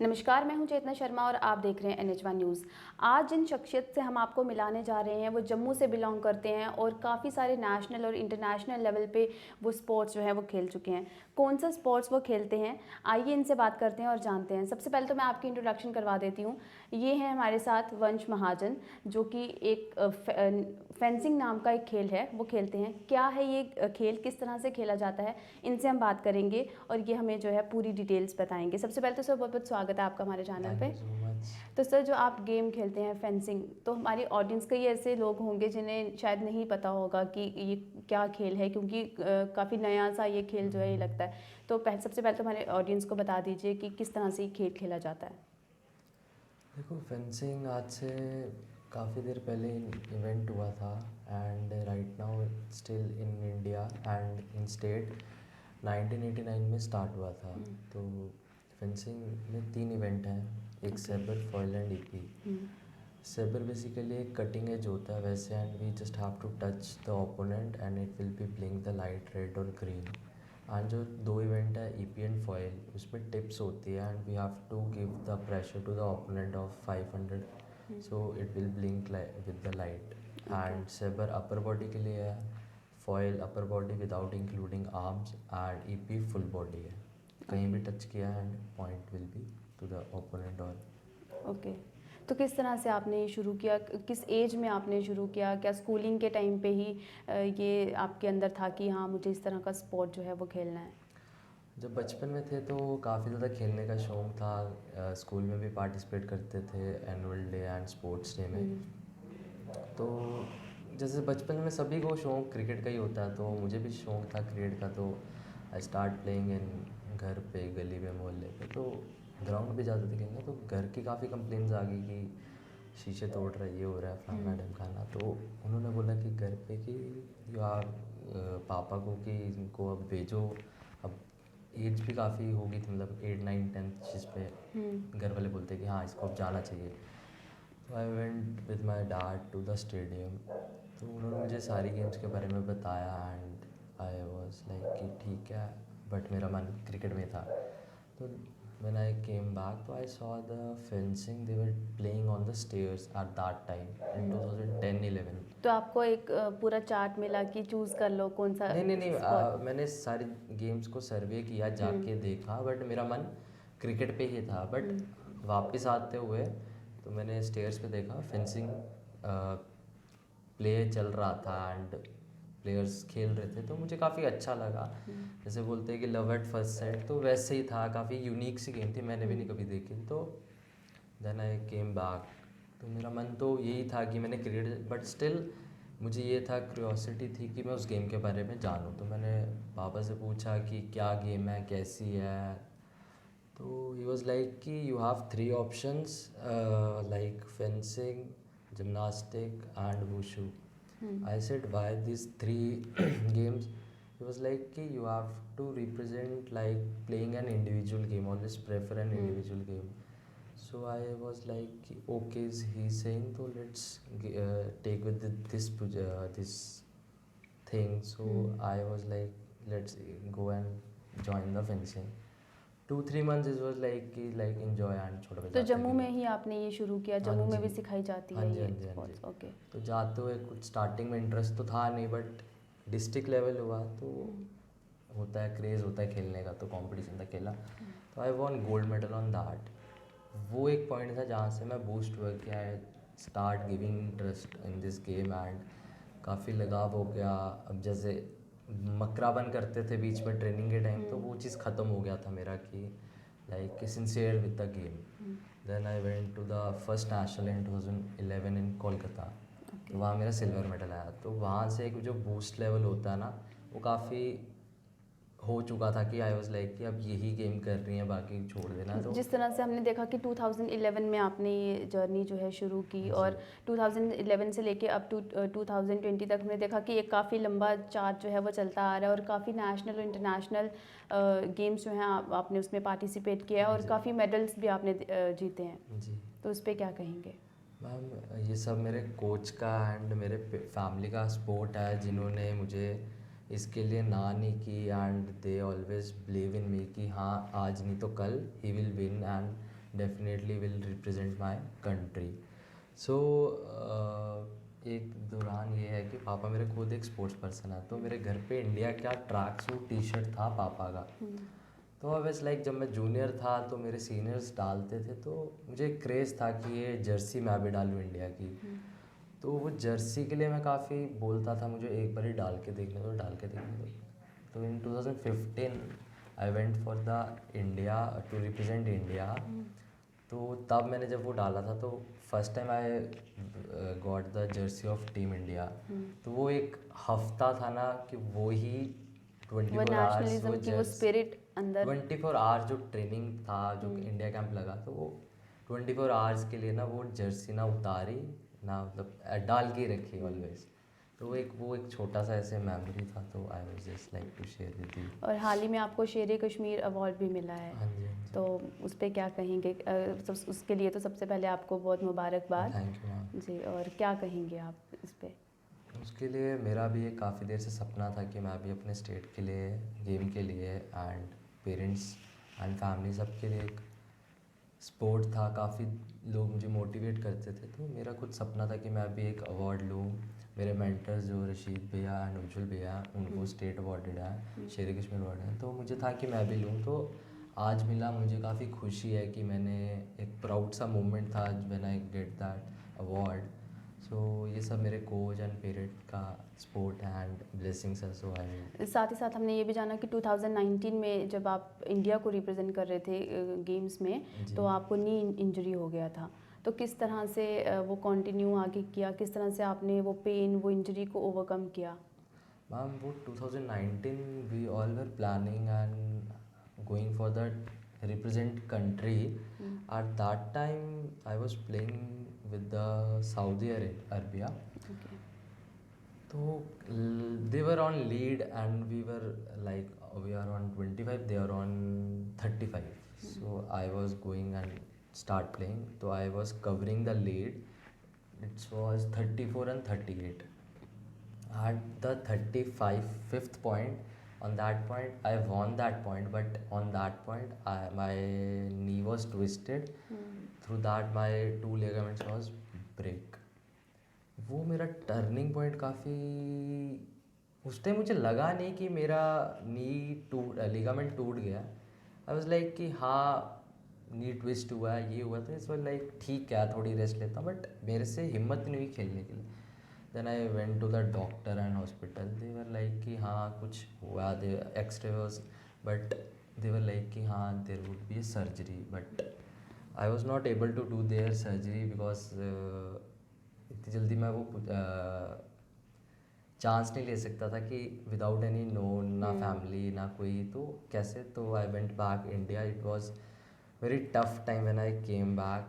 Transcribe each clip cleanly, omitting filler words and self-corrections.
नमस्कार, मैं हूं चेतना शर्मा और आप देख रहे हैं NH1 न्यूज़। आज जिन शख्सियत से हम आपको मिलाने जा रहे हैं वो जम्मू से बिलोंग करते हैं और काफ़ी सारे नेशनल और इंटरनेशनल लेवल पे वो स्पोर्ट्स जो है वो खेल चुके हैं। कौन सा स्पोर्ट्स वो खेलते हैं, आइए इनसे बात करते हैं और जानते हैं। सबसे पहले तो मैं आपकी इंट्रोडक्शन करवा देती हूँ। ये हैं हमारे साथ वंश महाजन, जो कि एक फेंसिंग नाम का एक खेल है, वो खेलते हैं। क्या है ये खेल, किस तरह से खेला जाता है, इनसे हम बात करेंगे और ये हमें जो है पूरी डिटेल्स बताएंगे। सबसे पहले तो सर बहुत बहुत स्वागत है आपका हमारे चैनल पे। Thank you so much. तो सर, जो आप गेम खेलते हैं फेंसिंग, तो हमारी ऑडियंस कई ऐसे लोग होंगे जिन्हें शायद नहीं पता होगा कि ये क्या खेल है, क्योंकि काफ़ी नया सा ये खेल जो है ये लगता है। तो सबसे पहले तो हमारे ऑडियंस को बता दीजिए कि किस तरह से ये खेल खेला जाता है। देखो, फेंसिंग आज से काफ़ी देर पहले इवेंट हुआ था and right now still in India and in state 1989 में स्टार्ट हुआ था। तो फेंसिंग में 3 इवेंट हैं, एक sabre, foil and epee. Sabre basically एक कटिंग एज होता है वैसे, and we just have to touch the opponent and it will be blink the light red और ग्रीन। एंड जो 2 इवेंट है ईपी एंड फॉइल, उसमें टिप्स होती है and we have to give the pressure to the opponent of 500, so it will blink with the light. And sabre upper body के लिए है, foil upper body without including arms, and epee full body है। कहीं भी touch किया and point will be to the opponent. और okay, तो किस तरह से आपने ये शुरू किया, किस एज में आपने शुरू किया? क्या स्कूलिंग के टाइम पे ही ये आपके अंदर था कि हाँ मुझे इस तरह का स्पोर्ट जो है वो खेलना है? जब बचपन में थे तो काफ़ी ज़्यादा खेलने का शौक़ था। स्कूल में भी पार्टिसिपेट करते थे annual day and sports day में। तो जैसे बचपन में सभी को शौक़ क्रिकेट का ही होता है, तो मुझे भी शौक़ था क्रिकेट का। तो आई स्टार्ट प्लेइंग इन घर पे, गली में, मोहल्ले पे। तो ग्राउंड पे जाते थे खेलने, तो घर की काफ़ी कंप्लेंट्स आ गई कि शीशे तोड़ रहा है, ये हो रहा है, फलाना ढमकाना। तो उन्होंने बोला कि घर पे कि यार पापा को कि इनको अब भेजो। अब एज भी काफ़ी हो गई थी, मतलब 8, 9, 10 जिस पे घर वाले बोलते कि हाँ इसको अब जाना चाहिए। तो I went with my dad to the stadium. तो उन्होंने मुझे सारी गेम्स के बारे में बताया एंड आई वॉज लाइक कि ठीक है, बट मेरा मन क्रिकेट में था। तो व्हेन आई केम बैक, तो I saw the fencing they were playing on the stairs at that time in 2010-11। तो आपको एक पूरा चार्ट मिला कि चूज़ कर लो कौन सा नहीं, स्पोर्ट? मैंने सारी गेम्स को सर्वे किया, जाके देखा, बट मेरा मन क्रिकेट पे ही था। बट वापस आते हुए तो मैंने स्टेयर्स पे देखा फेंसिंग प्ले चल रहा था एंड प्लेयर्स खेल रहे थे, तो मुझे काफ़ी अच्छा लगा। जैसे बोलते हैं कि लव एट फर्स्ट साइट, तो वैसे ही था। काफ़ी यूनिक सी गेम थी, मैंने भी नहीं कभी देखी। तो देन आई केम बैक। तो मेरा मन तो यही था कि मैंने क्रिकेट, बट स्टिल मुझे ये था, क्यूरियोसिटी थी कि मैं उस गेम के बारे में जानूँ। तो मैंने पापा से पूछा कि क्या गेम है, कैसी है। तो ही वॉज लाइक कि you have 3 options, like fencing, gymnastic and wushu. I said, why these 3 games? He was like कि you have to represent like playing an individual game, always prefer an individual game. So I was like okay, he's saying so let's take with this thing. So I was like let's go and join the fencing. 2-3 months it was like enjoy and छोटा तो बजाते जम्मू में खेलते। ही आपने ये शुरू किया? हाँ जम्मू में जी, भी सिखाई जाती हाँ है जी, ये हाँ जी, हाँ जी। स्पोर्ट्स? ओके। तो जाते हुए कुछ स्टार्टिंग में इंटरेस्ट तो था नहीं, बट डिस्ट्रिक्ट लेवल हुआ तो होता है, क्रेज़ होता है खेलने का, तो कंपटीशन तक खेला। तो I won gold medal on that. वो एक पॉइंट था जहाँ से मैं बूस्ट हुआ कि I start giving interest in this game and काफ़ी लगाव हो गया। अब जैसे मकराबन करते थे बीच में ट्रेनिंग के टाइम, तो वो चीज़ ख़त्म हो गया था मेरा कि like sincere with the game. Then I went to the first national in 2011 in Kolkata. तो वहाँ मेरा सिल्वर मेडल आया। तो वहाँ से एक जो बूस्ट लेवल होता है ना, वो काफ़ी हो चुका था कि आई वाज लाइक कि अब यही गेम कर रही हैं, बाकी छोड़ देना। तो जिस तरह से हमने देखा कि 2011 में आपने ये जर्नी जो है शुरू की और 2011 से लेके अब 2020 तक हमने देखा कि एक काफ़ी लंबा चार्ट जो है वो चलता आ रहा है और काफ़ी नेशनल और इंटरनेशनल गेम्स जो हैं आपने उसमें पार्टिसिपेट किया है और काफ़ी मेडल्स भी आपने जीते हैं। जी तो उस पर क्या कहेंगे? मैम, ये सब मेरे कोच का एंड मेरे फैमिली का सपोर्ट है, जिन्होंने मुझे इसके लिए ना नहीं की and they always believe in me कि हाँ आज नहीं तो कल ही will win and definitely will represent my country. So एक दौरान ये है कि पापा मेरे खुद एक स्पोर्ट्स पर्सन है, तो मेरे घर पे इंडिया का ट्रैक सूट टी शर्ट था पापा का। तो ऑब्वियस लाइक जब मैं जूनियर था तो मेरे सीनियर्स डालते थे, तो मुझे एक क्रेज़ था कि ये जर्सी मैं भी डालूँ इंडिया की। तो वो जर्सी के लिए मैं काफ़ी बोलता था, मुझे एक बार ही डाल के देखने दो, डाल के देखने दो। तो in 2015 I went for the India to represent India. तो तब मैंने जब वो डाला था तो first time I got the jersey of team India. तो वो एक हफ्ता था ना कि वो ही 24 आवर्स वो की वो स्पिरिट अंदर 24 आवर्स जो ट्रेनिंग था, जो इंडिया कैंप लगा, तो वो 24 आवर्स के लिए ना वो जर्सी ना उतारी ना, मतलब डाल के ही रखी ऑलवेज। तो वो एक छोटा सा ऐसे मेमोरी था, तो I was just like to share with you. और हाल ही में आपको शेर कश्मीर अवार्ड भी मिला है। हाँ जी, हाँ जी। तो उस पर क्या कहेंगे? उसके लिए तो सबसे पहले आपको बहुत मुबारकबाद। Thank you ma'am. जी, और क्या कहेंगे आप इस पे? उसके लिए मेरा भी एक काफ़ी देर से सपना था कि मैं भी अपने स्टेट के लिए, गेम के लिए एंड पेरेंट्स एंड फैमिली सबके लिए एक स्पोर्ट था। काफ़ी लोग मुझे मोटिवेट करते थे, तो मेरा खुद सपना था कि मैं भी एक अवार्ड लूँ। मेरे मेंटर्स जो रशीद भैया एंड उज्जवल भैया, उनको स्टेट अवार्डेड है, शेर कश्मीर अवार्ड है, तो मुझे था कि मैं भी लूँ। तो आज मिला, मुझे काफ़ी खुशी है कि मैंने एक प्राउड सा मोमेंट था when I get that award. So ये सब मेरे कोच एंड पेरेंट का सपोर्ट है एंड ब्लेसिंग्स है। सो आई साथ ही साथ हमने ये भी जाना कि 2019 में जब आप इंडिया को रिप्रेजेंट कर रहे थे गेम्स में, तो आपको नी इंजरी हो गया था। तो किस तरह से वो कंटिन्यू आगे किया, किस तरह से आपने वो पेन, वो इंजरी को ओवरकम किया? मैम वो 2019 we all were planning and going for the represent country. At that time I was playing with the Saudi Arabia. Okay. So they were on lead and we were like we are on 25, they are on 35. So I was going and start playing, so I was covering the lead. It was 34 and 38. At the 35th point, on that point I won that point, but on that point my knee was twisted. Through that my two ligaments was break. वो मेरा turning point काफ़ी, उस time मुझे लगा नहीं कि मेरा नी ligament टूट गया। आई वाज लाइक कि हाँ नी ट्विस्ट हुआ है, ये हुआ, तो इस बार लाइक ठीक है थोड़ी रेस्ट लेता हूँ, बट मेरे से हिम्मत नहीं हुई खेलने के लिए। Then I went to the doctor and hospital, they were like कि हाँ कुछ हुआ, they x ray was, but they were like कि हाँ there would be a surgery, but I was not able to do their surgery because इतनी जल्दी मैं वो चांस नहीं ले सकता था कि विदाउट एनी नोन, ना फैमिली ना कोई, तो कैसे। तो I went back India. It was very tough time when I came back,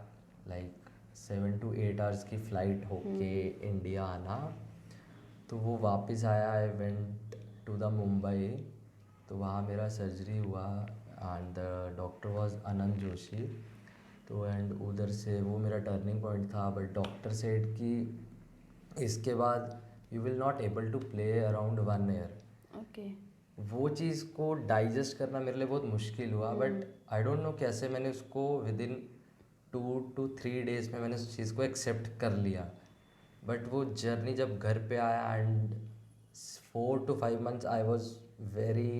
like 7 to 8 hours की फ़्लाइट होके इंडिया आना। तो वो वापस आया, I went to the Mumbai, तो वहाँ मेरा सर्जरी हुआ and the doctor was Anand Joshi. तो एंड उधर से वो मेरा टर्निंग पॉइंट था, बट डॉक्टर सेड कि इसके बाद you will not able to play around 1 year। Okay. वो चीज़ को डाइजेस्ट करना मेरे लिए बहुत मुश्किल हुआ, बट आई डोंट नो कैसे मैंने उसको विदिन 2 to 3 days में मैंने उस चीज़ को एक्सेप्ट कर लिया। बट वो जर्नी जब घर पे आया and 4 to 5 months I was very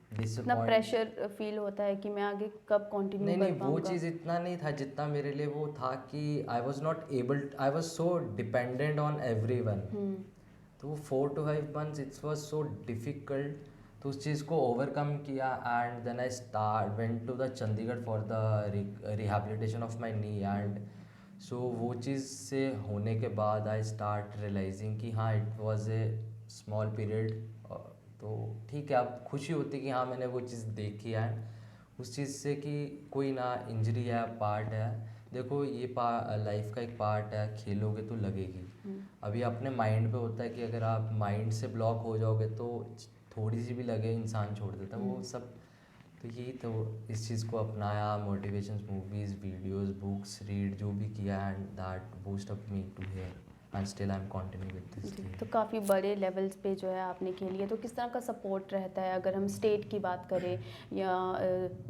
इतना डिसअपॉइंट। प्रेशर फील होता है कि मैं आगे कब कंटिन्यू नहीं कर नहीं, वो पाऊंगा? चीज़ इतना नहीं था जितना मेरे लिए वो था कि I was not able, I was so dependent on everyone. तो वो 4 to 5 months it's was so difficult. तो उस चीज़ को ओवरकम किया and then I went to the Chandigarh for the rehabilitation of my knee and so वो चीज़ से होने के बाद आई स्टार्ट रियलाइजिंग कि हाँ it was a small period. तो ठीक है, अब खुशी होती कि हाँ मैंने वो चीज़ देखी है उस चीज़ से कि कोई ना, इंजरी है, पार्ट है। देखो ये लाइफ का एक पार्ट है, खेलोगे तो लगेगी। अभी अपने माइंड पे होता है कि अगर आप माइंड से ब्लॉक हो जाओगे तो थोड़ी सी भी लगे इंसान छोड़ देता है वो सब। तो यही तो इस चीज़ को अपनाया, motivations, movies, videos, books read जो भी किया and that boost up me to here. And still I am continue with this g, game. तो काफ़ी बड़े लेवल्स पे जो है आपने खेली है, तो किस तरह का सपोर्ट रहता है अगर हम स्टेट की बात करें या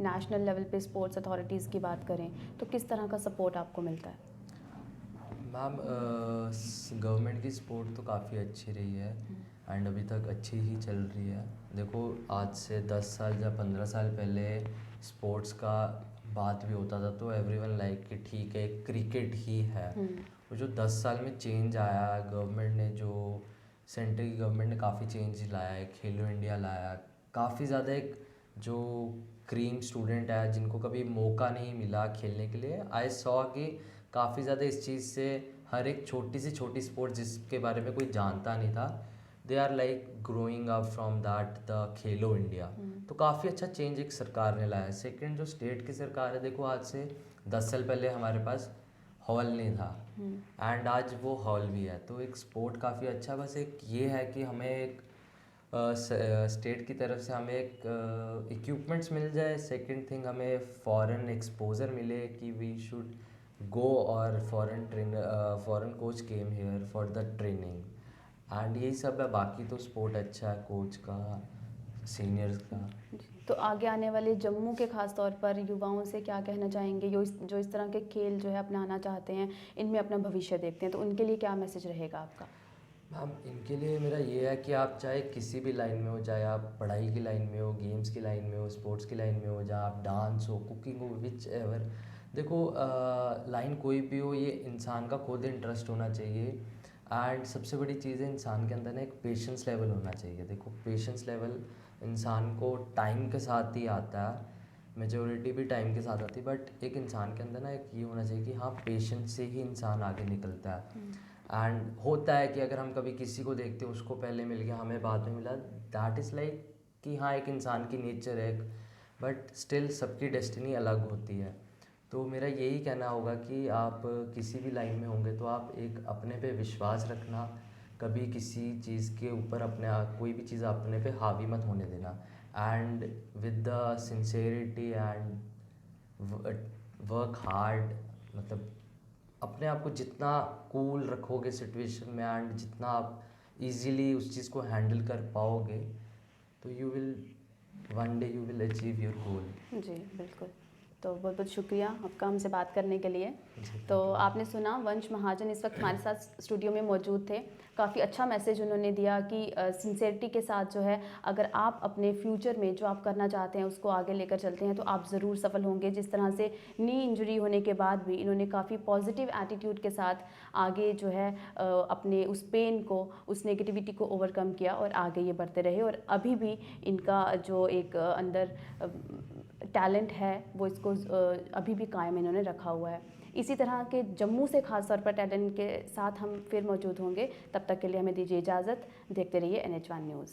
नेशनल लेवल पे स्पोर्ट्स अथॉरिटीज़ की बात करें, तो किस तरह का सपोर्ट आपको मिलता है? मैम गवर्नमेंट की सपोर्ट तो काफ़ी अच्छी रही है एंड अभी तक अच्छी ही चल रही है। देखो आज से 10 साल या 15 साल पहले स्पोर्ट्स का बात भी होता था तो एवरीवन लाइक कि ठीक है क्रिकेट ही है। वो जो 10 साल में चेंज आया, गवर्नमेंट ने जो सेंटर की गवर्नमेंट ने काफ़ी चेंज लाया है, खेलो इंडिया लाया, काफ़ी ज़्यादा एक जो क्रीम स्टूडेंट है जिनको कभी मौका नहीं मिला खेलने के लिए, आई सॉ कि काफ़ी ज़्यादा इस चीज़ से हर एक छोटी सी छोटी स्पोर्ट जिसके बारे में कोई जानता नहीं था, they are like growing up from that the Khelo India. तो काफ़ी अच्छा चेंज एक सरकार ने लाया है। सेकंड जो स्टेट की सरकार है, देखो आज से 10 साल पहले हमारे पास हॉल नहीं था एंड आज वो हॉल भी है, तो एक स्पोर्ट काफ़ी अच्छा। बस एक ये है कि हमें एक स्टेट की तरफ से हमें एक इक्विपमेंट्स मिल जाए। सेकंड थिंग हमें फॉरेन एक्सपोजर मिले कि वी शुड गो और foreign coach came here for the training and यही सब है। बाकी तो स्पोर्ट अच्छा है, कोच का, सीनियर्स का। तो आगे आने वाले जम्मू के खास तौर पर युवाओं से क्या कहना चाहेंगे जो इस तरह के खेल जो है अपनाना चाहते हैं, इनमें अपना भविष्य देखते हैं, तो उनके लिए क्या मैसेज रहेगा आपका? मैम इनके लिए मेरा ये है कि आप चाहे किसी भी लाइन में हो, चाहे आप पढ़ाई की लाइन में हो, गेम्स की लाइन में हो, स्पोर्ट्स की लाइन में हो, जहाँ आप डांस हो, कुकिंग हो, विच एवर, देखो लाइन कोई भी हो, ये इंसान का खुद इंटरेस्ट होना चाहिए। एंड सबसे बड़ी चीज़ है इंसान के अंदर ना एक पेशेंस लेवल होना चाहिए। देखो पेशेंस लेवल इंसान को टाइम के साथ ही आता है, मेजोरिटी भी टाइम के साथ आती है, बट एक इंसान के अंदर ना एक ये होना चाहिए कि हाँ पेशेंस से ही इंसान आगे निकलता है। एंड होता है कि अगर हम कभी किसी को देखते हैं उसको पहले मिल गया, हमें बाद में मिला, दैट इज़ लाइक कि हाँ एक इंसान की नेचर है, बट स्टिल सबकी डेस्टिनी अलग होती है। तो मेरा यही कहना होगा कि आप किसी भी लाइन में होंगे तो आप एक अपने पे विश्वास रखना, कभी किसी चीज़ के ऊपर अपने कोई भी चीज़ अपने पे हावी मत होने देना and with the sincerity and work hard, मतलब अपने आप को जितना कूल रखोगे सिचुएशन में एंड जितना आप इजीली उस चीज़ को हैंडल कर पाओगे, तो you will one day you will achieve your goal. जी, बिल्कुल। तो बहुत बहुत शुक्रिया आपका हमसे बात करने के लिए। तो आपने सुना वंश महाजन इस वक्त हमारे साथ स्टूडियो में मौजूद थे। काफ़ी अच्छा मैसेज उन्होंने दिया कि सिंसेरिटी के साथ जो है अगर आप अपने फ्यूचर में जो आप करना चाहते हैं उसको आगे लेकर चलते हैं तो आप ज़रूर सफल होंगे। जिस तरह से नी इंजरी होने के बाद भी इन्होंने काफ़ी पॉजिटिव एटीट्यूड के साथ आगे जो है अपने उस पेन को, उस नेगेटिविटी को ओवरकम किया और आगे ये बढ़ते रहे और अभी भी इनका जो एक अंदर टैलेंट है वो इसको अभी भी कायम इन्होंने रखा हुआ है। इसी तरह के जम्मू से खास तौर पर टैलेंट के साथ हम फिर मौजूद होंगे। तब तक के लिए हमें दीजिए इजाज़त। देखते रहिए NH1 न्यूज़।